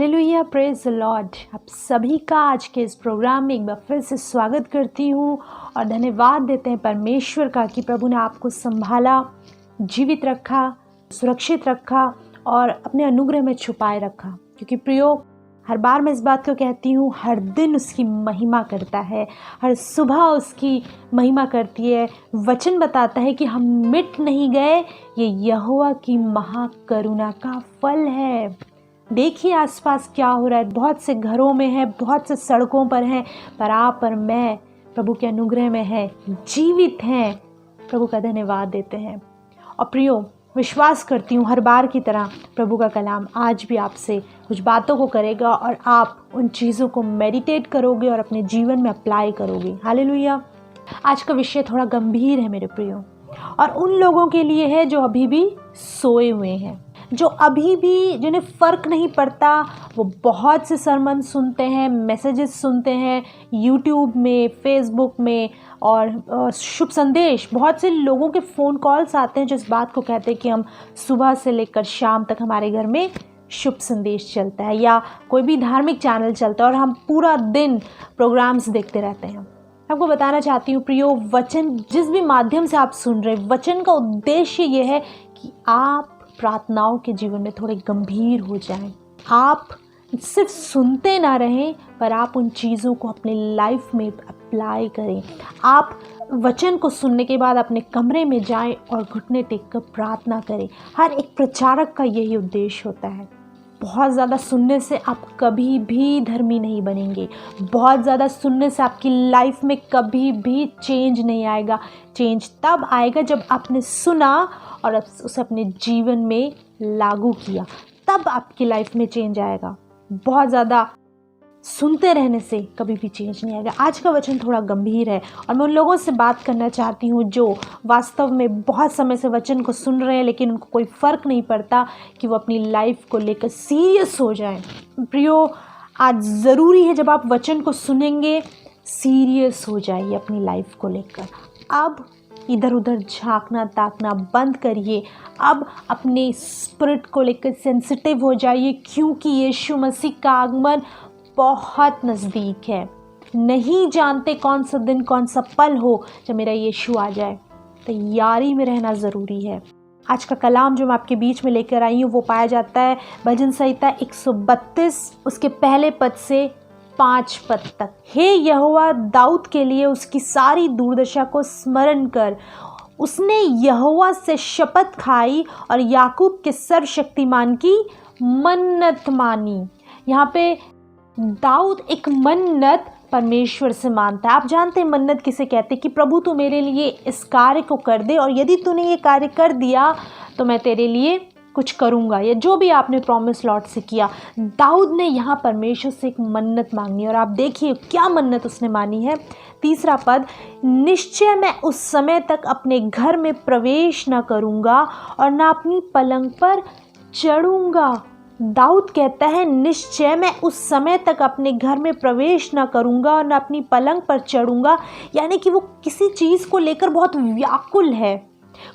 Hallelujah, praise the Lord. आप सभी का आज के इस प्रोग्राम में एक बार फिर से स्वागत करती हूँ और धन्यवाद देते हैं परमेश्वर का कि प्रभु ने आपको संभाला, जीवित रखा, सुरक्षित रखा और अपने अनुग्रह में छुपाए रखा। क्योंकि प्रियो, हर बार मैं इस बात को कहती हूँ, हर दिन उसकी महिमा करता है, हर सुबह उसकी महिमा करती है। वचन बताता है कि हम मिट नहीं गए, ये यहोवा की महाकरुणा का फल है। देखिए आसपास क्या हो रहा है, बहुत से घरों में है, बहुत से सड़कों पर हैं, पर आप और मैं प्रभु के अनुग्रह में है, जीवित हैं। प्रभु का धन्यवाद देते हैं। और प्रियो, विश्वास करती हूँ हर बार की तरह प्रभु का कलाम आज भी आपसे कुछ बातों को करेगा और आप उन चीज़ों को मेडिटेट करोगे और अपने जीवन में अप्लाई करोगे। हालेलुया। आज का विषय थोड़ा गंभीर है मेरे प्रियो, और उन लोगों के लिए है जो अभी भी सोए हुए हैं, जो अभी भी जिन्हें फ़र्क नहीं पड़ता। वो बहुत से सरमन सुनते हैं, मैसेजेस सुनते हैं यूट्यूब में, फेसबुक में, और शुभ संदेश, बहुत से लोगों के फ़ोन कॉल्स आते हैं जो इस बात को कहते हैं कि हम सुबह से लेकर शाम तक हमारे घर में शुभ संदेश चलता है या कोई भी धार्मिक चैनल चलता है और हम पूरा दिन प्रोग्राम्स देखते रहते हैं। आपको बताना चाहती हूँ प्रियो, वचन जिस भी माध्यम से आप सुन रहे, वचन का उद्देश्य ये है कि आप प्रार्थनाओं के जीवन में थोड़े गंभीर हो जाएं। आप सिर्फ सुनते ना रहें, पर आप उन चीज़ों को अपने लाइफ में अप्लाई करें। आप वचन को सुनने के बाद अपने कमरे में जाएं और घुटने टेक कर प्रार्थना करें। हर एक प्रचारक का यही उद्देश्य होता है। बहुत ज़्यादा सुनने से आप कभी भी धर्मी नहीं बनेंगे। बहुत ज़्यादा सुनने से आपकी लाइफ में कभी भी चेंज नहीं आएगा। चेंज तब आएगा जब आपने सुना और उसे अपने जीवन में लागू किया, तब आपकी लाइफ में चेंज आएगा। बहुत ज़्यादा सुनते रहने से कभी भी चेंज नहीं आएगा। आज का वचन थोड़ा गंभीर है और मैं उन लोगों से बात करना चाहती हूँ जो वास्तव में बहुत समय से वचन को सुन रहे हैं, लेकिन उनको कोई फ़र्क नहीं पड़ता कि वो अपनी लाइफ को लेकर सीरियस हो जाएं। प्रियो, आज ज़रूरी है जब आप वचन को सुनेंगे, सीरियस हो जाइए अपनी लाइफ को लेकर। अब इधर उधर झांकना ताकना बंद करिए। अब अपने स्पिरिट को लेकर सेंसिटिव हो जाइए, क्योंकि यीशु मसीह का आगमन बहुत नज़दीक है। नहीं जानते कौन सा दिन, कौन सा पल हो जब मेरा यीशु आ जाए। तैयारी में रहना ज़रूरी है। आज का कलाम जो मैं आपके बीच में लेकर आई हूँ वो पाया जाता है भजन संहिता 132 उसके पहले पद से 5 पद तक। हे यहोवा, दाऊद के लिए उसकी सारी दुर्दशा को स्मरण कर। उसने यहोवा से शपथ खाई और याकूब के सर्वशक्तिमान की मन्नत मानी। यहाँ पे दाऊद एक मन्नत परमेश्वर से मानता है। आप जानते हैं मन्नत किसे कहते हैं? कि प्रभु तू मेरे लिए इस कार्य को कर दे, और यदि तूने ये कार्य कर दिया तो मैं तेरे लिए कुछ करूँगा, या जो भी आपने प्रॉमिस लॉर्ड से किया। दाऊद ने यहाँ परमेश्वर से एक मन्नत मांगी, और आप देखिए क्या मन्नत उसने मानी है। 3 पद, निश्चय मैं उस समय तक अपने घर में प्रवेश न करूँगा और न अपनी पलंग पर चढ़ूँगा। दाऊद कहता है निश्चय मैं उस समय तक अपने घर में प्रवेश न करूँगा और न अपनी पलंग पर चढ़ूँगा। यानी कि वो किसी चीज़ को लेकर बहुत व्याकुल है।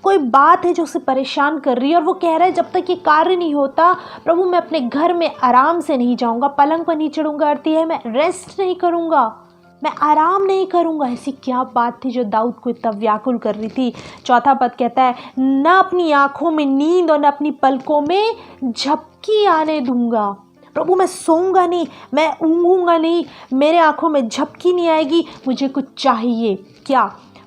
कोई बात है जो उसे परेशान कर रही है और वो कह रहा है जब तक ये कार्य नहीं होता प्रभु मैं अपने घर में आराम से नहीं जाऊँगा, पलंग पर नहीं चढ़ूँगा। अर्थ है मैं रेस्ट नहीं करूँगा, मैं आराम नहीं करूँगा। ऐसी क्या बात थी जो दाऊद को इतना व्याकुल कर रही थी? 4 पद कहता है न अपनी आँखों में नींद और न अपनी पलकों में झपकी आने दूंगा। प्रभु मैं सोऊंगा नहीं, मैं ऊँघूंगा नहीं, मेरे आँखों में झपकी नहीं आएगी, मुझे कुछ चाहिए। क्या?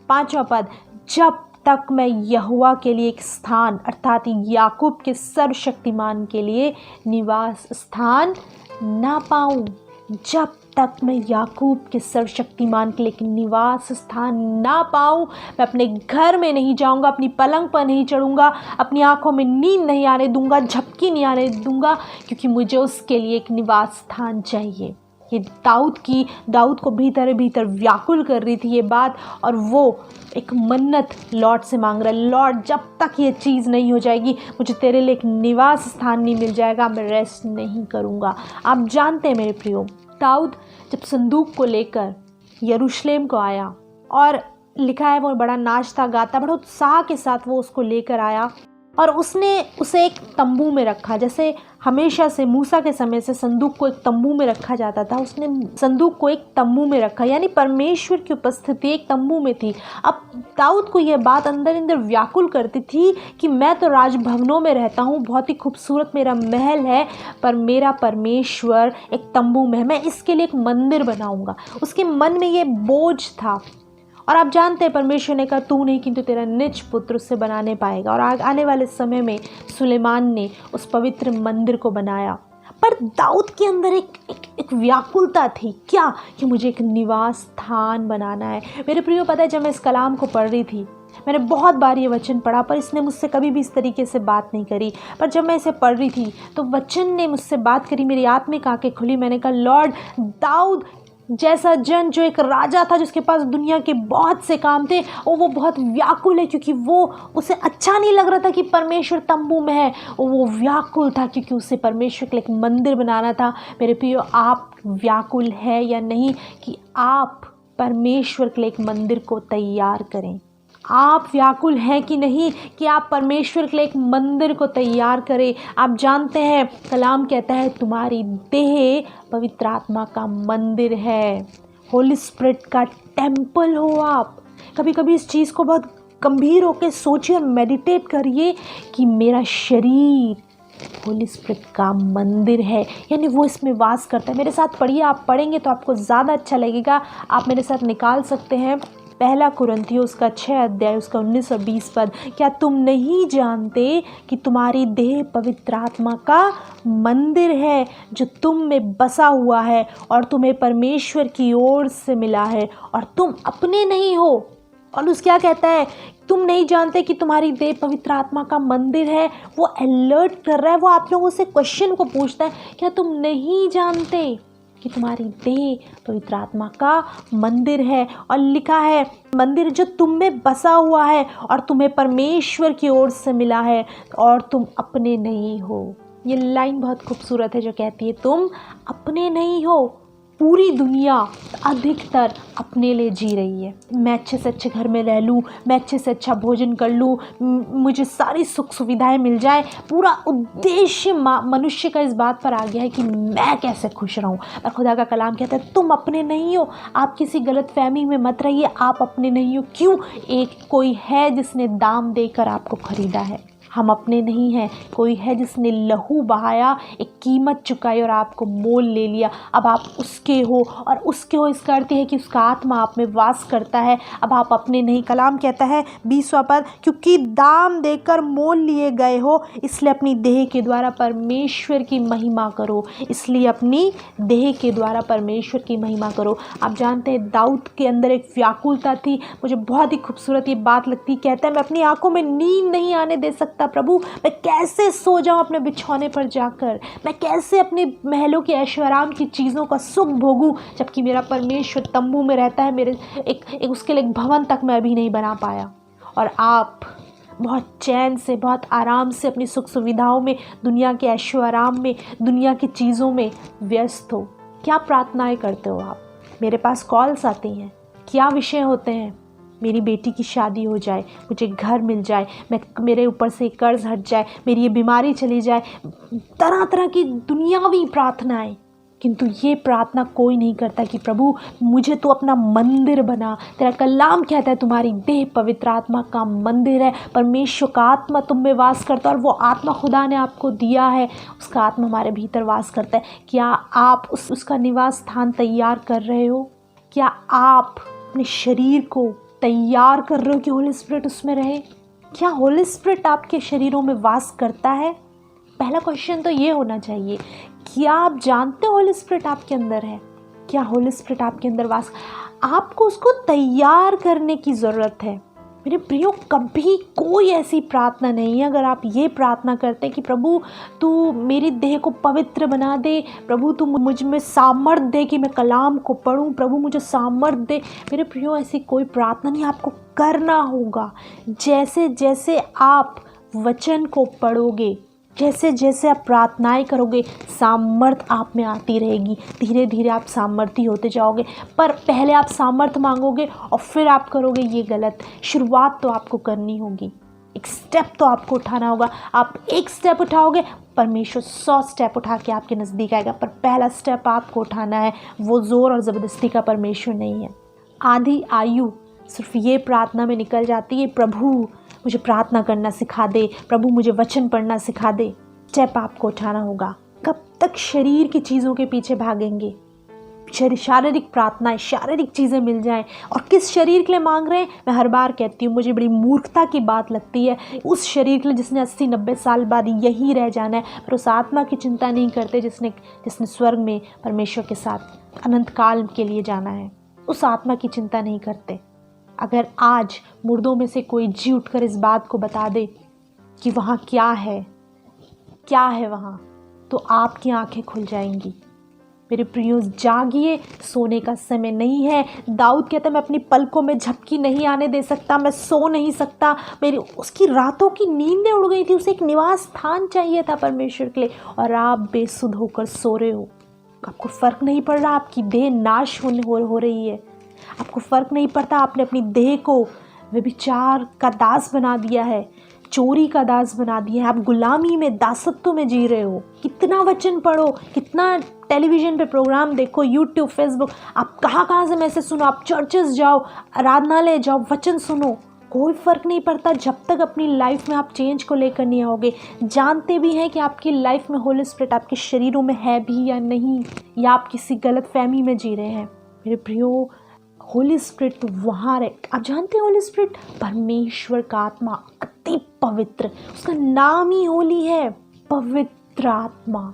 5 पद, जब तक मैं यहोवा के लिए एक स्थान अर्थात याकूब के सर्वशक्तिमान के लिए निवास स्थान ना पाऊं। जब तक मैं याकूब के सर्वशक्तिमान के लिए एक निवास स्थान ना पाऊं, मैं अपने घर में नहीं जाऊंगा, अपनी पलंग पर नहीं चढ़ूंगा, अपनी आंखों में नींद नहीं आने दूंगा, झपकी नहीं आने दूंगा, क्योंकि मुझे उसके लिए एक निवास स्थान चाहिए। ये दाऊद को भीतर भीतर व्याकुल कर रही थी ये बात, और वो एक मन्नत लॉर्ड से मांग रहा है, लॉर्ड जब तक ये चीज़ नहीं हो जाएगी, मुझे तेरे लिए एक निवास स्थान नहीं मिल जाएगा, मैं रेस्ट नहीं करूँगा। आप जानते हैं मेरे प्रियो, दाऊद जब संदूक को लेकर यरूशलेम को आया, और लिखा है वो बड़ा नाचता गाता, बड़ा उत्साह के साथ वो उसको लेकर आया, और उसने उसे एक तंबू में रखा। जैसे हमेशा से मूसा के समय से संदूक को एक तंबू में रखा जाता था, उसने संदूक को एक तंबू में रखा, यानी परमेश्वर की उपस्थिति एक तंबू में थी। अब दाऊद को यह बात अंदर अंदर व्याकुल करती थी कि मैं तो राजभवनों में रहता हूँ, बहुत ही खूबसूरत मेरा महल है, पर मेरा परमेश्वर एक तंबू में है, मैं इसके लिए एक मंदिर बनाऊंगा। उसके मन में ये बोझ था। और आप जानते हैं परमेश्वर ने कहा तू नहीं किंतु तेरा निज पुत्र उससे बनाने पाएगा। और आने वाले समय में सुलेमान ने उस पवित्र मंदिर को बनाया। पर दाऊद के अंदर एक व्याकुलता थी, क्या कि मुझे एक निवास स्थान बनाना है। मेरे प्रियो, पता है जब मैं इस कलाम को पढ़ रही थी, मैंने बहुत बार ये वचन पढ़ा, पर इसने मुझसे कभी भी इस तरीके से बात नहीं करी। पर जब मैं इसे पढ़ रही थी तो वचन ने मुझसे बात करी, मेरी आत्मिक आंखें खुली। मैंने कहा लॉर्ड, दाऊद जैसा जन जो एक राजा था जिसके पास दुनिया के बहुत से काम थे, और वो बहुत व्याकुल है क्योंकि वो उसे अच्छा नहीं लग रहा था कि परमेश्वर तंबू में है। वो व्याकुल था क्योंकि उसे परमेश्वर के लिए एक मंदिर बनाना था। मेरे प्रियो, आप व्याकुल है या नहीं कि आप परमेश्वर के लिए एक मंदिर को तैयार करें? आप व्याकुल हैं कि नहीं कि आप परमेश्वर के लिए एक मंदिर को तैयार करें? आप जानते हैं कलाम कहता है तुम्हारी देह पवित्र आत्मा का मंदिर है, होली स्पिरिट का टेम्पल हो आप। कभी कभी इस चीज़ को बहुत गंभीर होकर सोचिए और मेडिटेट करिए कि मेरा शरीर होली स्पिरिट का मंदिर है, यानी वो इसमें वास करता है। मेरे साथ पढ़िए, आप पढ़ेंगे तो आपको ज़्यादा अच्छा लगेगा। आप मेरे साथ निकाल सकते हैं 1 कुरिन्थियों उसका 6 अध्याय उसका 19 और 20 पद। क्या तुम नहीं जानते कि तुम्हारी देह पवित्र आत्मा का मंदिर है जो तुम में बसा हुआ है और तुम्हें परमेश्वर की ओर से मिला है, और तुम अपने नहीं हो? और उस क्या कहता है, तुम नहीं जानते कि तुम्हारी देह पवित्र आत्मा का मंदिर है। वो अलर्ट कर रहा है, वो आप लोगों से क्वेश्चन को पूछता है, क्या तुम नहीं जानते कि तुम्हारी देह पवित्र आत्मा का मंदिर है? और लिखा है मंदिर जो तुम में बसा हुआ है और तुम्हें परमेश्वर की ओर से मिला है, और तुम अपने नहीं हो। ये लाइन बहुत खूबसूरत है जो कहती है तुम अपने नहीं हो। पूरी दुनिया अधिकतर अपने लिए जी रही है। मैं अच्छे से अच्छे घर में रह लूँ, मैं अच्छे से अच्छा भोजन कर लूँ, मुझे सारी सुख सुविधाएं मिल जाए। पूरा उद्देश्य मनुष्य का इस बात पर आ गया है कि मैं कैसे खुश रहूँ। पर खुदा का कलाम कहता है तुम अपने नहीं हो। आप किसी गलत फहमी में मत रहिए, आप अपने नहीं हो। क्यों? एक कोई है जिसने दाम देकर आपको खरीदा है। हम अपने नहीं हैं, कोई है जिसने लहू बहाया, एक कीमत चुकाई और आपको मोल ले लिया। अब आप उसके हो, और उसके हो इसका अर्थ है कि उसका आत्मा आप में वास करता है। अब आप अपने नहीं। कलाम कहता है 20वां पद, क्योंकि दाम देकर मोल लिए गए हो, इसलिए अपनी देह के द्वारा परमेश्वर की महिमा करो। इसलिए अपनी देह के द्वारा परमेश्वर की महिमा करो। आप जानते हैं दाऊद के अंदर एक व्याकुलता थी, मुझे बहुत ही खूबसूरत ये बात लगती। कहता है मैं अपनी आंखों में नींद नहीं आने दे सकता प्रभु, मैं कैसे सो जाऊं अपने बिछौने पर जाकर, मैं कैसे अपने महलों के ऐशोआराम की चीज़ों का सुख भोगूं, जबकि मेरा परमेश्वर तंबू में रहता है। मेरे एक उसके लिए एक भवन तक मैं अभी नहीं बना पाया। और आप बहुत चैन से, बहुत आराम से अपनी सुख सुविधाओं में, दुनिया के ऐशोआराम में, दुनिया की चीज़ों में व्यस्त हो। क्या प्रार्थनाएं करते हो आप? मेरे पास कॉल्स आती हैं, क्या विषय होते हैं? मेरी बेटी की शादी हो जाए, मुझे घर मिल जाए, मेरे ऊपर से कर्ज हट जाए, मेरी ये बीमारी चली जाए, तरह तरह की दुनियावी प्रार्थनाएं। किंतु ये प्रार्थना कोई नहीं करता कि प्रभु मुझे तो अपना मंदिर बना। तेरा कलाम कहता है तुम्हारी देह पवित्र आत्मा का मंदिर है, परमेश्वर का आत्मा तुम में वास करता है, और वो आत्मा खुदा ने आपको दिया है, उसका आत्मा हमारे भीतर वास करता है। क्या आप उसका निवास स्थान तैयार कर रहे हो? क्या आप अपने शरीर को तैयार कर रहे हो कि होली स्पिरिट उसमें रहे? क्या होली स्पिरिट आपके शरीरों में वास करता है? पहला क्वेश्चन तो ये होना चाहिए, क्या आप जानते हो होली स्पिरिट आपके अंदर है? क्या होली स्पिरिट आपके अंदर वास? आपको उसको तैयार करने की ज़रूरत है। मेरे प्रियो, कभी कोई ऐसी प्रार्थना नहीं है अगर आप ये प्रार्थना करते हैं कि प्रभु तू मेरी देह को पवित्र बना दे, प्रभु तू मुझ में सामर्थ दे कि मैं कलाम को पढूं, प्रभु मुझे सामर्थ दे। मेरे प्रियो, ऐसी कोई प्रार्थना नहीं, आपको करना होगा। जैसे जैसे आप वचन को पढ़ोगे, जैसे जैसे आप प्रार्थनाएं करोगे, सामर्थ आप में आती रहेगी। धीरे धीरे आप सामर्थी होते जाओगे। पर पहले आप सामर्थ मांगोगे और फिर आप करोगे, ये गलत। शुरुआत तो आपको करनी होगी। एक स्टेप तो आपको उठाना होगा। आप एक स्टेप उठाओगे, परमेश्वर 100 स्टेप उठा के आपके नज़दीक आएगा। पर पहला स्टेप आपको उठाना है, वो ज़ोर और ज़बरदस्ती का परमेश्वर नहीं है। आधी आयु सिर्फ ये प्रार्थना में निकल जाती है, प्रभु मुझे प्रार्थना करना सिखा दे, प्रभु मुझे वचन पढ़ना सिखा दे। स्टेप आपको उठाना होगा। कब तक शरीर की चीज़ों के पीछे भागेंगे? शारीरिक प्रार्थनाएं, शारीरिक चीज़ें मिल जाएं, और किस शरीर के लिए मांग रहे हैं? मैं हर बार कहती हूँ, मुझे बड़ी मूर्खता की बात लगती है उस शरीर के लिए जिसने 80-90 साल बाद यही रह जाना है, पर उस आत्मा की चिंता नहीं करते जिसने स्वर्ग में परमेश्वर के साथ अनंत काल के लिए जाना है। उस आत्मा की चिंता नहीं करते। अगर आज मुर्दों में से कोई जी उठकर इस बात को बता दे कि वहाँ क्या है वहाँ, तो आपकी आंखें खुल जाएंगी। मेरे प्रियो, जागिए, सोने का समय नहीं है। दाऊद कहता है, मैं अपनी पलकों में झपकी नहीं आने दे सकता, मैं सो नहीं सकता। उसकी रातों की नींदें उड़ गई थी, उसे एक निवास स्थान चाहिए था परमेश्वर के लिए, और आप बेसुध होकर सो रहे हो। आपको फ़र्क नहीं पड़ रहा, आपकी देह नाश हो रही है। आपको फ़र्क नहीं पड़ता, आपने अपनी देह को व्यभिचार का दास बना दिया है, चोरी का दास बना दिया है। आप गुलामी में, दासत्व में जी रहे हो। कितना वचन पढ़ो, कितना टेलीविज़न पे प्रोग्राम देखो, यूट्यूब, फेसबुक, आप कहाँ से मैसेज सुनो, आप चर्चेस जाओ, आराधनालय जाओ, वचन सुनो, कोई फ़र्क नहीं पड़ता जब तक अपनी लाइफ में आप चेंज को लेकर नहीं आओगे। जानते भी हैं कि आपकी लाइफ में होली स्पिरिट आपके शरीरों में है भी या नहीं, या आप किसी गलत फहमी में जी रहे हैं। मेरे प्रियो, होली स्पिरिट वहाँ रहे। आप जानते हैं होली स्पिरिट परमेश्वर का आत्मा, अति पवित्र, उसका नाम ही होली है, पवित्र आत्मा,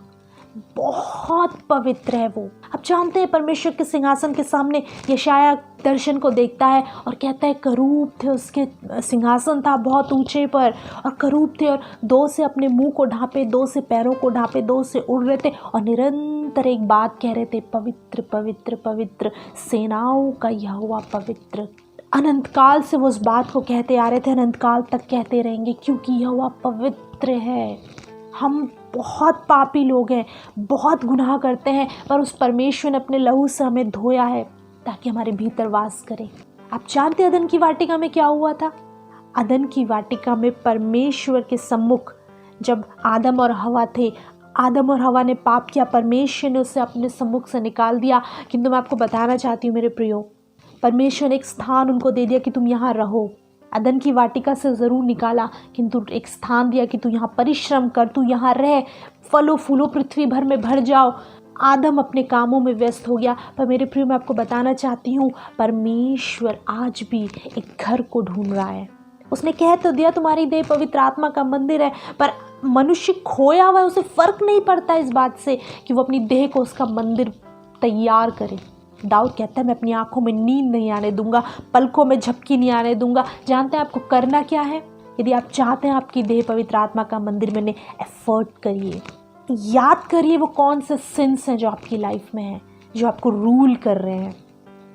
बहुत पवित्र है वो। आप जानते हैं परमेश्वर के सिंहासन के सामने यशाया दर्शन को देखता है और कहता है करूब थे, उसके सिंहासन था बहुत ऊंचे पर, और करूब थे और दो से अपने मुंह को ढांपे, दो से पैरों को ढांपे, दो से उड़ रहे थे और निरंतर एक बात कह रहे थे, पवित्र पवित्र पवित्र, सेनाओं का यहोवा पवित्र। अनंत काल से वो उस बात को कहते आ रहे थे, अनंत काल तक कहते रहेंगे, क्योंकि यहोवा पवित्र है। हम बहुत पापी लोग हैं, बहुत गुनाह करते हैं, पर उस परमेश्वर ने अपने लहू से हमें धोया है ताकि हमारे भीतर वास करे। आप जानते हैं अदन की वाटिका में क्या हुआ था? अदन की वाटिका में परमेश्वर के सम्मुख जब आदम और हवा थे, आदम और हवा ने पाप किया, परमेश्वर ने उसे अपने सम्मुख से निकाल दिया। किंतु मैं आपको बताना चाहती हूँ मेरे प्रियो, परमेश्वर ने एक स्थान उनको दे दिया कि तुम यहाँ रहो। अदन की वाटिका से ज़रूर निकाला, किंतु एक स्थान दिया कि तू यहाँ परिश्रम कर, तू यहाँ रह, फलों फूलों पृथ्वी भर में भर जाओ। आदम अपने कामों में व्यस्त हो गया। पर मेरे प्रियो, मैं आपको बताना चाहती हूँ, परमेश्वर आज भी एक घर को ढूंढ रहा है। उसने कह तो दिया तुम्हारी देह पवित्र आत्मा का मंदिर है, पर मनुष्य खोया हुआ है, उसे फ़र्क नहीं पड़ता इस बात से कि वो अपनी देह को उसका मंदिर तैयार करे। दाऊद कहता है, मैं अपनी आंखों में नींद नहीं आने दूंगा, पलकों में झपकी नहीं आने दूंगा। जानते हैं आपको करना क्या है? यदि आप चाहते हैं आपकी देह पवित्र आत्मा का मंदिर बने, एफर्ट करिए, याद करिए वो कौन से सिंस हैं जो आपकी लाइफ में हैं, जो आपको रूल कर रहे हैं।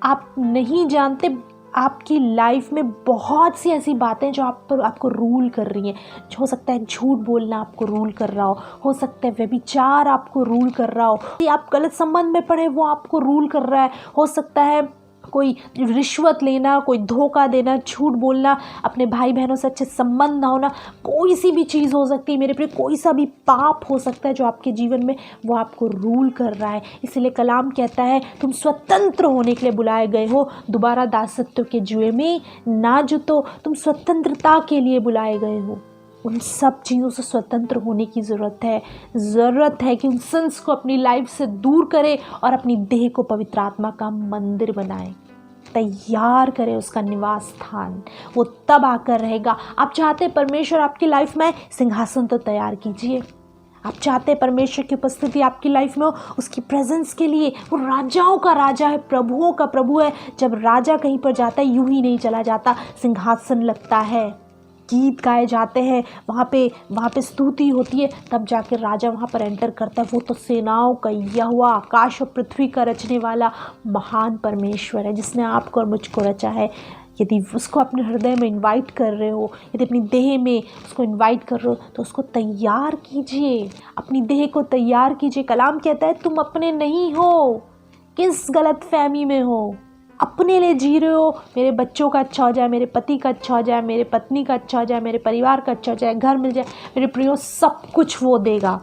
आप नहीं जानते, आपकी लाइफ में बहुत सी ऐसी बातें जो आपको रूल कर रही हैं। हो सकता है झूठ बोलना आपको रूल कर रहा हो सकता है व्यभिचार आपको रूल कर रहा हो, आप गलत संबंध में पड़े वो आपको रूल कर रहा है, हो सकता है कोई रिश्वत लेना, कोई धोखा देना, झूठ बोलना, अपने भाई बहनों से अच्छे संबंध ना होना, कोई सी भी चीज़ हो सकती है मेरे प्रिय, कोई सा भी पाप हो सकता है जो आपके जीवन में वो आपको रूल कर रहा है। इसलिए कलाम कहता है तुम स्वतंत्र होने के लिए बुलाए गए हो, दोबारा दासत्व के जुए में ना जुतो, तुम स्वतंत्रता के लिए बुलाए गए हो। उन सब चीज़ों से स्वतंत्र होने की ज़रूरत है कि उन सिंस को अपनी लाइफ से दूर करे और अपनी देह को पवित्र आत्मा का मंदिर बनाए, तैयार करे उसका निवास स्थान, वो तब आकर रहेगा। आप चाहते हैं परमेश्वर आपकी लाइफ में, सिंहासन तो तैयार कीजिए। आप चाहते हैं परमेश्वर की उपस्थिति आपकी लाइफ में हो, उसकी प्रेजेंस के लिए, वो राजाओं का राजा है, प्रभुओं का प्रभु है। जब राजा कहीं पर जाता है यूं ही नहीं चला जाता, सिंहासन लगता है, गीत गाए जाते हैं, वहाँ पे स्तुति होती है, तब जाकर राजा वहाँ पर एंटर करता है। वो तो सेनाओं का यहोवा, आकाश और पृथ्वी का रचने वाला महान परमेश्वर है, जिसने आपको और मुझको रचा है। यदि उसको अपने हृदय में इनवाइट कर रहे हो, यदि अपनी देह में उसको इनवाइट कर रहे हो, तो उसको तैयार कीजिए, अपनी देह को तैयार कीजिए। कलाम कहता है तुम अपने नहीं हो। किस गलत फहमी में हो? अपने लिए जी रहे हो, मेरे बच्चों का अच्छा हो जाए, मेरे पति का अच्छा हो जाए, मेरे पत्नी का अच्छा हो जाए, मेरे परिवार का अच्छा हो जाए, घर मिल जाए, मेरे प्रियो सब कुछ वो देगा।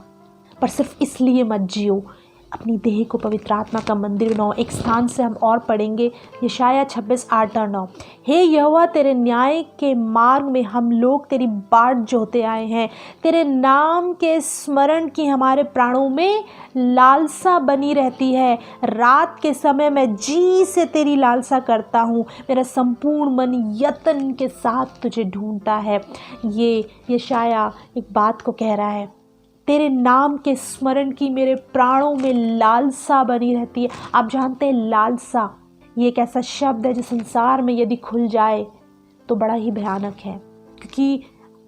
पर सिर्फ इसलिए मत जियो, अपनी देह को पवित्र आत्मा का मंदिर बनाओ। एक स्थान से हम और पढ़ेंगे, यशाया 26:8-9। हे यहोवा, तेरे न्याय के मार्ग में हम लोग तेरी बाट जोहते आए हैं। तेरे नाम के स्मरण की हमारे प्राणों में लालसा बनी रहती है। रात के समय मैं जी से तेरी लालसा करता हूँ। मेरा संपूर्ण मन यत्न के साथ तुझे ढूंढता है। ये यशाया एक बात को कह रहा है, तेरे नाम के स्मरण की मेरे प्राणों में लालसा बनी रहती है। आप जानते हैं लालसा ये एक ऐसा शब्द है जो संसार में यदि खुल जाए तो बड़ा ही भयानक है, क्योंकि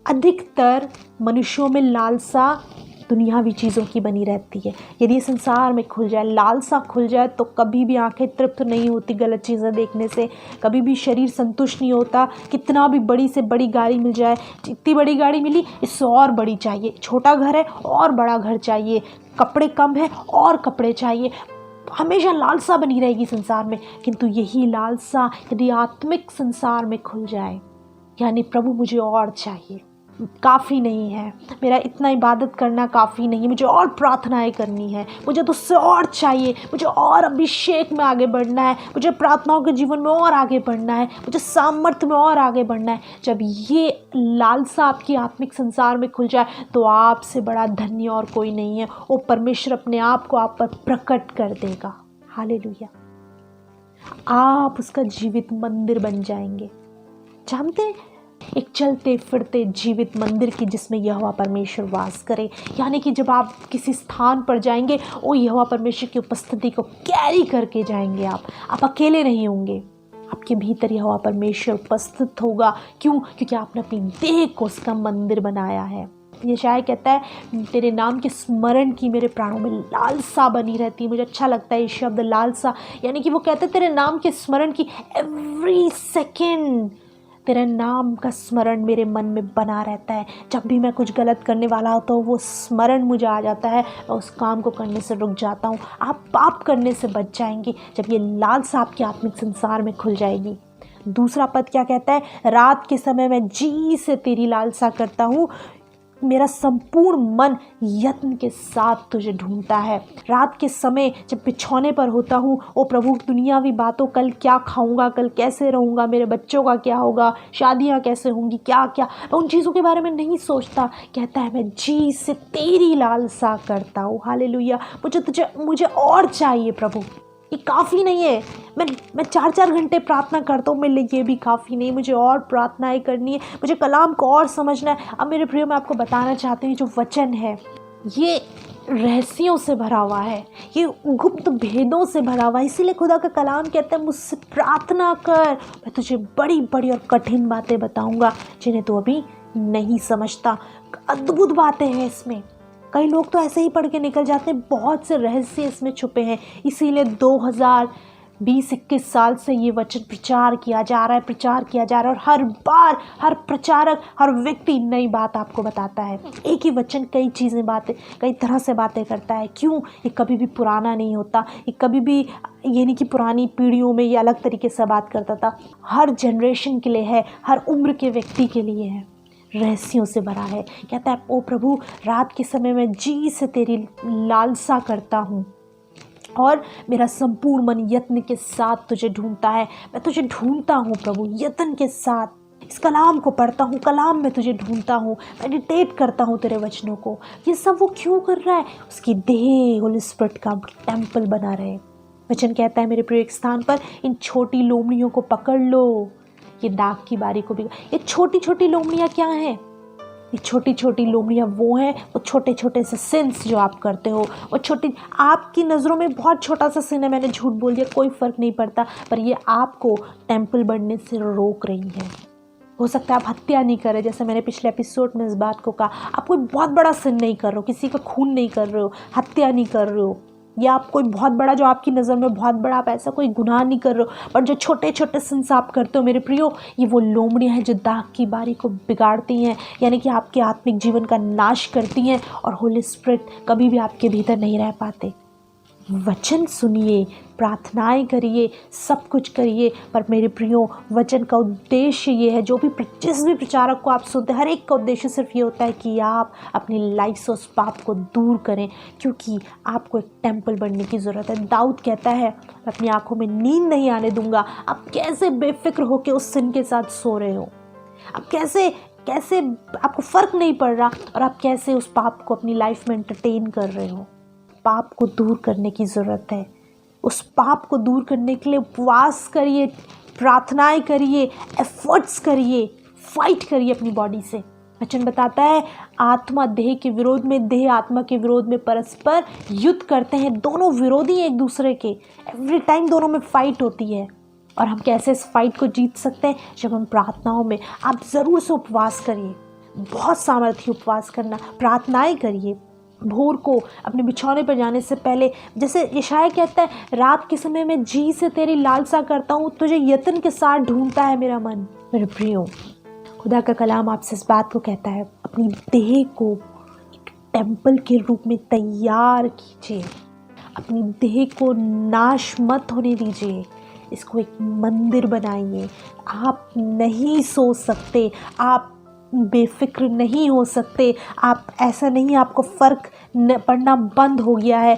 अधिकतर मनुष्यों में लालसा दुनियावी चीज़ों की बनी रहती है। यदि ये संसार में खुल जाए, लालसा खुल जाए, तो कभी भी आंखें तृप्त नहीं होती गलत चीज़ें देखने से, कभी भी शरीर संतुष्ट नहीं होता। कितना भी बड़ी से बड़ी गाड़ी मिल जाए, इतनी बड़ी गाड़ी मिली इससे और बड़ी चाहिए, छोटा घर है और बड़ा घर चाहिए, कपड़े कम है और कपड़े चाहिए, हमेशा लालसा बनी रहेगी संसार में। किंतु यही लालसा यदि आत्मिक संसार में खुल जाए, यानी प्रभु मुझे और चाहिए, काफ़ी नहीं है, मेरा इतना इबादत करना काफ़ी नहीं है, मुझे और प्रार्थनाएं करनी है, मुझे तो उससे और चाहिए, मुझे और अभिषेक में आगे बढ़ना है, मुझे प्रार्थनाओं के जीवन में और आगे बढ़ना है, मुझे सामर्थ्य में और आगे बढ़ना है। जब ये लालसा आपकी आत्मिक संसार में खुल जाए तो आपसे बड़ा धन्य और कोई नहीं है। वो परमेश्वर अपने आप को आप पर प्रकट कर देगा। हालेलुया। आप उसका जीवित मंदिर बन जाएंगे। जानते हैं, एक चलते फिरते जीवित मंदिर की जिसमें यहोवा परमेश्वर वास करे। यानी कि जब आप किसी स्थान पर जाएंगे, वो यहोवा परमेश्वर की उपस्थिति को कैरी करके जाएंगे। आप अकेले नहीं होंगे, आपके भीतर यहोवा परमेश्वर उपस्थित होगा। क्यों? क्योंकि आपने अपनी देह को उसका मंदिर बनाया है। यशायाह कहता है, तेरे नाम के स्मरण की मेरे प्राणों में लालसा बनी रहती है। मुझे अच्छा लगता है ये शब्द लालसा, यानी कि वो कहते हैं तेरे नाम के स्मरण की एवरी सेकेंड तेरे नाम का स्मरण मेरे मन में बना रहता है। जब भी मैं कुछ गलत करने वाला होता हूँ, वो स्मरण मुझे आ जाता है और उस काम को करने से रुक जाता हूँ। आप पाप करने से बच जाएंगे जब ये लालसा आपके आत्मिक संसार में खुल जाएगी। दूसरा पद क्या कहता है? रात के समय मैं जी से तेरी लालसा करता हूँ, मेरा संपूर्ण मन यत्न के साथ तुझे ढूंढता है। रात के समय जब बिछौने पर होता हूँ, ओ प्रभु, दुनियावी बातों, कल क्या खाऊंगा, कल कैसे रहूँगा, मेरे बच्चों का क्या होगा, शादियाँ कैसे होंगी, क्या क्या, मैं उन चीज़ों के बारे में नहीं सोचता। कहता है मैं जी से तेरी लालसा करता हूँ। हालेलुया। मुझे और चाहिए प्रभु, ये काफ़ी नहीं है। मैं 4-4 घंटे प्रार्थना करता हूँ, मेरे लिए ये भी काफ़ी नहीं, मुझे और प्रार्थनाएं करनी है, मुझे कलाम को और समझना है। अब मेरे प्रियो, मैं आपको बताना चाहती हूँ, जो वचन है ये रहस्यों से भरा हुआ है, ये गुप्त भेदों से भरा हुआ है। इसीलिए खुदा का कलाम कहता है, मुझसे प्रार्थना कर, मैं तुझे बड़ी बड़ी और कठिन बातें बताऊँगा जिन्हें तू अभी नहीं समझता। अद्भुत बातें हैं इसमें। कई लोग तो ऐसे ही पढ़ के निकल जाते हैं, बहुत से रहस्य इसमें छुपे हैं। इसीलिए 2020-21 साल से ये वचन प्रचार किया जा रहा है और हर बार हर प्रचारक, हर व्यक्ति नई बात आपको बताता है। एक ही वचन कई तरह से बातें करता है। क्यों? ये कभी भी पुराना नहीं होता, ये कभी भी ये नहीं कि पुरानी पीढ़ियों में ये अलग तरीके से बात करता था। हर जनरेशन के लिए है, हर उम्र के व्यक्ति के लिए है, रहस्यों से भरा है। कहता है, ओ प्रभु, रात के समय में जी से तेरी लालसा करता हूँ और मेरा संपूर्ण मन यत्न के साथ तुझे ढूंढता है। मैं तुझे ढूंढता हूँ प्रभु, यत्न के साथ इस कलाम को पढ़ता हूँ, कलाम में तुझे ढूंढता हूँ, मेडिटेट करता हूँ तेरे वचनों को। ये सब वो क्यों कर रहा है? उसकी देह होली स्पिरिट का टेम्पल बना रहे। वचन कहता है मेरे प्रिय, एक स्थान पर, इन छोटी लोमड़ियों को पकड़ लो, ये दाग की बारी को भी। ये छोटी छोटी लोमड़ियाँ क्या हैं? ये छोटी छोटी लोमड़ियाँ वो हैं, वो छोटे छोटे से सिंस जो आप करते हो, वो छोटी, आपकी नज़रों में बहुत छोटा सा सिन है, मैंने झूठ बोल दिया, कोई फ़र्क नहीं पड़ता, पर ये आपको टेम्पल बढ़ने से रोक रही है। हो सकता है आप हत्या नहीं कर रहे, जैसे मैंने पिछले एपिसोड में इस बात को कहा। आप कोई बहुत बड़ा सिन नहीं कर रहे हो, किसी का खून नहीं कर रहे हो, हत्या नहीं कर रहे हो, या आप कोई बहुत बड़ा, जो आपकी नज़र में बहुत बड़ा, आप ऐसा कोई गुनाह नहीं कर रहे हो, पर जो छोटे छोटे सिंस आप करते हो मेरे प्रियो, ये वो लोमड़ियाँ हैं जो दाग की बारी को बिगाड़ती हैं, यानी कि आपके आत्मिक जीवन का नाश करती हैं और होली स्पिरिट कभी भी आपके भीतर नहीं रह पाते। वचन सुनिए, प्रार्थनाएं करिए, सब कुछ करिए। पर मेरे प्रियो, वचन का उद्देश्य ये है, जिस भी प्रचारक को आप सुनते हैं, हर एक का उद्देश्य सिर्फ ये होता है कि आप अपनी लाइफ से उस पाप को दूर करें, क्योंकि आपको एक टेम्पल बनने की ज़रूरत है। दाऊद कहता है, मैं अपनी आंखों में नींद नहीं आने दूंगा। आप कैसे बेफिक्र होकर उस सिन के साथ सो रहे हो? आप कैसे आपको फ़र्क नहीं पड़ रहा, और आप कैसे उस पाप को अपनी लाइफ में एंटरटेन कर रहे हो? पाप को दूर करने की ज़रूरत है। उस पाप को दूर करने के लिए उपवास करिए, प्रार्थनाएं करिए, एफर्ट्स करिए, फाइट करिए अपनी बॉडी से। वचन बताता है, आत्मा देह के विरोध में, देह आत्मा के विरोध में परस्पर युद्ध करते हैं। दोनों विरोधी एक दूसरे के, एवरी टाइम दोनों में फाइट होती है। और हम कैसे इस फाइट को जीत सकते हैं? जब हम प्रार्थनाओं में, आप ज़रूर से उपवास करिए, बहुत सामर्थ्य उपवास करना, प्रार्थनाएं करिए। भोर को अपने बिछौने पर जाने से पहले, जैसे यशायाह कहता है, रात के समय में जी से तेरी लालसा करता हूँ, तुझे यत्न के साथ ढूंढता है मेरा मन। मेरे प्रियो, खुदा का कलाम आपसे इस बात को कहता है, अपनी देह को एक टेम्पल के रूप में तैयार कीजिए। अपनी देह को नाश मत होने दीजिए, इसको एक मंदिर बनाइए। आप नहीं सो सकते, आप बेफिक्र नहीं हो सकते, आप ऐसा नहीं, आपको फ़र्क पड़ना बंद हो गया है।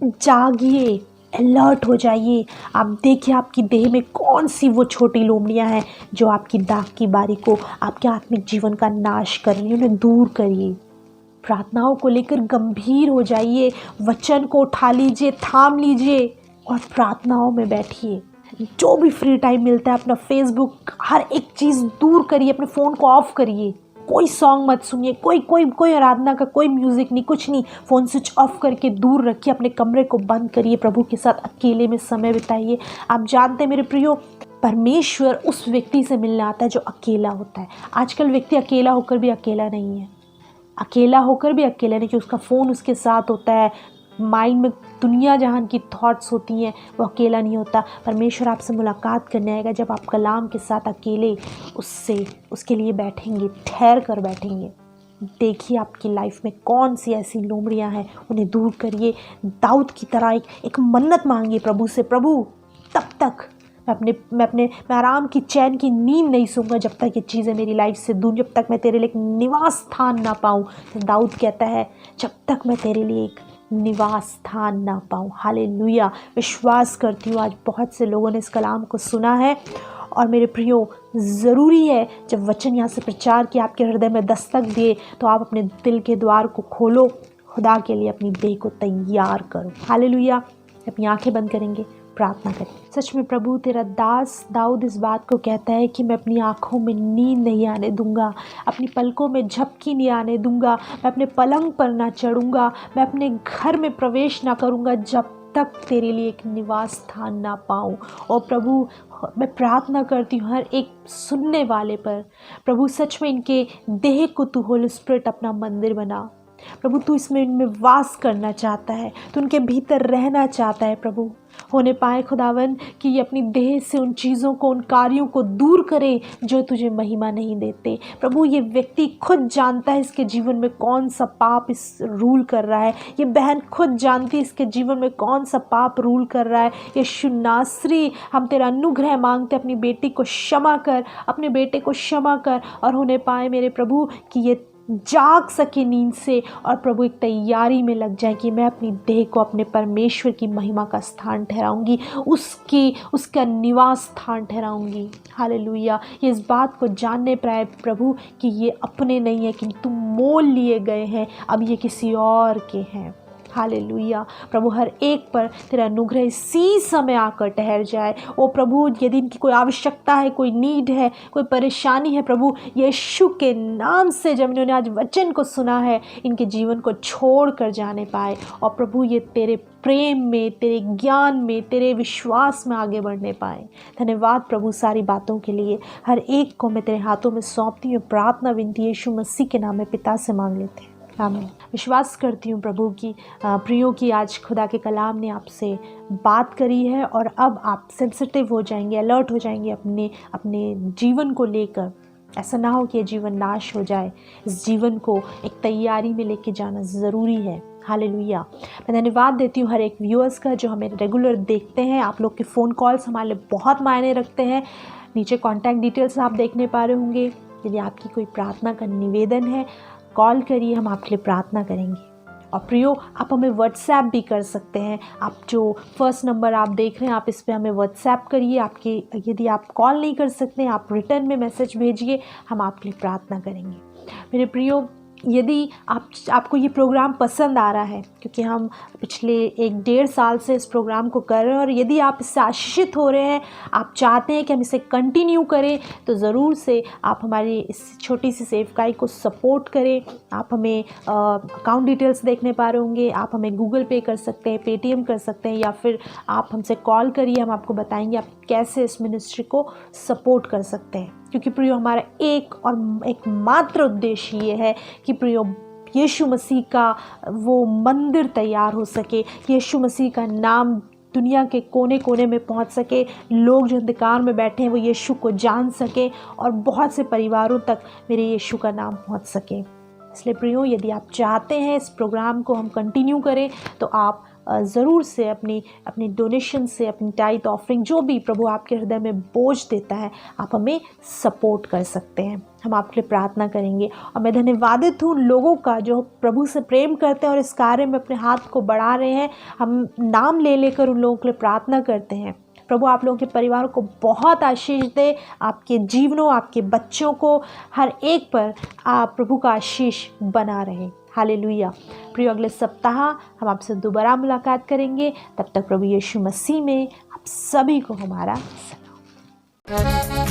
जागिए, अलर्ट हो जाइए। आप देखिए आपकी देह में कौन सी वो छोटी लोमड़ियां हैं जो आपकी दाग की बारी को, आपके आत्मिक जीवन का नाश कर रही है। उन्हें दूर करिए। प्रार्थनाओं को लेकर गंभीर हो जाइए, वचन को उठा लीजिए, थाम लीजिए और प्रार्थनाओं में बैठिए। जो भी फ्री टाइम मिलता है, अपना फेसबुक, हर एक चीज़ दूर करिए, अपने फ़ोन को ऑफ करिए। कोई सॉन्ग मत सुनिए, कोई आराधना का कोई म्यूज़िक नहीं, कुछ नहीं। फ़ोन स्विच ऑफ करके दूर रखिए, अपने कमरे को बंद करिए, प्रभु के साथ अकेले में समय बिताइए। आप जानते हैं मेरे प्रियो, परमेश्वर उस व्यक्ति से मिलने आता है जो अकेला होता है। आजकल व्यक्ति अकेला होकर भी अकेला नहीं है, अकेला होकर भी अकेला नहीं, कि उसका फ़ोन उसके साथ होता है, माइंड में दुनिया जहान की थॉट्स होती हैं, वो अकेला नहीं होता। परमेश्वर आपसे मुलाकात करने आएगा जब आप कलाम के साथ अकेले उसके लिए बैठेंगे, ठहर कर बैठेंगे। देखिए आपकी लाइफ में कौन सी ऐसी लोमड़ियां हैं, उन्हें दूर करिए। दाऊद की तरह एक मन्नत मांगिए प्रभु से, प्रभु तब तक मैं आराम की, चैन की नींद नहीं सोऊंगा जब तक ये चीज़ें मेरी लाइफ से दूर, जब तक मैं तेरे लिए एक निवास स्थान ना पाऊँ। तो दाऊद कहता है, जब तक मैं तेरे लिए एक निवास स्थान ना पाऊँ। हालेलुया। विश्वास करती हूँ आज बहुत से लोगों ने इस कलाम को सुना है। और मेरे प्रियो, ज़रूरी है जब वचन यहाँ से प्रचार किया, आपके हृदय में दस्तक दिए, तो आप अपने दिल के द्वार को खोलो, खुदा के लिए अपनी देह को तैयार करो। हालेलुया। अपनी आंखें बंद करेंगे, प्रार्थना करें। सच में प्रभु, तेरा दास दाऊद इस बात को कहता है कि मैं अपनी आँखों में नींद नहीं आने दूंगा, अपनी पलकों में झपकी नहीं आने दूंगा, मैं अपने पलंग पर ना चढ़ूंगा, मैं अपने घर में प्रवेश ना करूंगा जब तक तेरे लिए एक निवास स्थान ना पाऊँ। और प्रभु, मैं प्रार्थना करती हूँ हर एक सुनने वाले पर, प्रभु सच में इनके देह को तू होली स्पिरिट अपना मंदिर बना। प्रभु तू इनमें वास करना चाहता है, तू उनके भीतर रहना चाहता है। प्रभु होने पाए खुदावन कि ये अपनी देह से उन चीज़ों को, उन कार्यों को दूर करे जो तुझे महिमा नहीं देते। प्रभु ये व्यक्ति खुद जानता है इसके जीवन में कौन सा पाप इस रूल कर रहा है, ये बहन खुद जानती है इसके जीवन में कौन सा पाप रूल कर रहा है। यीशु नासरी, हम तेरा अनुग्रह मांगते, अपनी बेटी को क्षमा कर, अपने बेटे को क्षमा कर। और होने पाए मेरे प्रभु कि ये जाग सके नींद से, और प्रभु एक तैयारी में लग जाए कि मैं अपनी देह को अपने परमेश्वर की महिमा का स्थान ठहराऊंगी, उसका निवास स्थान ठहराऊंगी। हालेलुया। ये इस बात को जानने पाए प्रभु कि ये अपने नहीं है, कि तुम मोल लिए गए हैं, अब ये किसी और के हैं। हालेलुया। प्रभु हर एक पर तेरा अनुग्रह इसी समय आकर ठहर जाए। ओ प्रभु, यदि इनकी कोई आवश्यकता है, कोई नीड है, कोई परेशानी है, प्रभु यीशु के नाम से जब इन्होंने आज वचन को सुना है, इनके जीवन को छोड़ कर जाने पाए। और प्रभु ये तेरे प्रेम में, तेरे ज्ञान में, तेरे विश्वास में आगे बढ़ने पाए। धन्यवाद प्रभु सारी बातों के लिए। हर एक को मैं तेरे हाथों में सौंपती हूँ। प्रार्थना विनती यीशु मसीह के नाम में पिता से मांग लेते हैं, आमीन। विश्वास करती हूँ प्रभु की प्रियो की आज खुदा के कलाम ने आपसे बात करी है, और अब आप सेंसिटिव हो जाएंगे, अलर्ट हो जाएंगे अपने जीवन को लेकर, ऐसा ना हो कि ये जीवन नाश हो जाए। इस जीवन को एक तैयारी में लेके जाना ज़रूरी है। हालेलुया। मैं धन्यवाद देती हूँ हर एक व्यूअर्स का जो हमें रेगुलर देखते हैं। आप लोग के फ़ोन कॉल्स हमारे लिए बहुत मायने रखते हैं। नीचे कॉन्टैक्ट डिटेल्स आप देखने पा रहे होंगे। यदि आपकी कोई प्रार्थना का निवेदन है, कॉल करिए, हम आपके लिए प्रार्थना करेंगे। और प्रियो, आप हमें व्हाट्सएप भी कर सकते हैं। आप जो फर्स्ट नंबर आप देख रहे हैं, आप इस पे हमें व्हाट्सएप करिए। यदि आप कॉल नहीं कर सकते हैं, आप रिटर्न में मैसेज भेजिए, हम आपके लिए प्रार्थना करेंगे। मेरे प्रियो, यदि आपको ये प्रोग्राम पसंद आ रहा है, क्योंकि हम पिछले 1-1.5 साल से इस प्रोग्राम को कर रहे हैं, और यदि आप इससे आशीषित हो रहे हैं, आप चाहते हैं कि हम इसे कंटिन्यू करें, तो ज़रूर से आप हमारी इस छोटी सी सेवकाई को सपोर्ट करें। आप हमें अकाउंट डिटेल्स देखने पा रहे होंगे। आप हमें गूगल पे कर सकते हैं, पेटीएम कर सकते हैं, या फिर आप हमसे कॉल करिए। हम आपको बताएंगे आप कैसे इस मिनिस्ट्री को सपोर्ट कर सकते हैं। क्योंकि प्रियो, हमारा एक मात्र उद्देश्य ये है कि प्रियो, यीशु मसीह का वो मंदिर तैयार हो सके, यीशु मसीह का नाम दुनिया के कोने कोने में पहुंच सके, लोग जो अंधकार में बैठे हैं वो यीशु को जान सके, और बहुत से परिवारों तक मेरे यीशु का नाम पहुंच सके। इसलिए प्रियो, यदि आप चाहते हैं इस प्रोग्राम को हम कंटिन्यू करें, तो आप ज़रूर से अपनी डोनेशन से, अपनी टाइथ ऑफरिंग, जो भी प्रभु आपके हृदय में बोझ देता है, आप हमें सपोर्ट कर सकते हैं। हम आपके लिए प्रार्थना करेंगे। और मैं धन्यवादित हूँ लोगों का जो प्रभु से प्रेम करते हैं और इस कार्य में अपने हाथ को बढ़ा रहे हैं। हम नाम ले लेकर उन लोगों के लिए प्रार्थना करते हैं। प्रभु आप लोगों के परिवारों को बहुत आशीष दे, आपके जीवनों, आपके बच्चों को, हर एक पर आप प्रभु का आशीष बना रहे। हालेलुया। प्रिय, अगले सप्ताह हम आपसे दोबारा मुलाकात करेंगे। तब तक प्रभु यीशु मसीह में आप सभी को हमारा सलाम।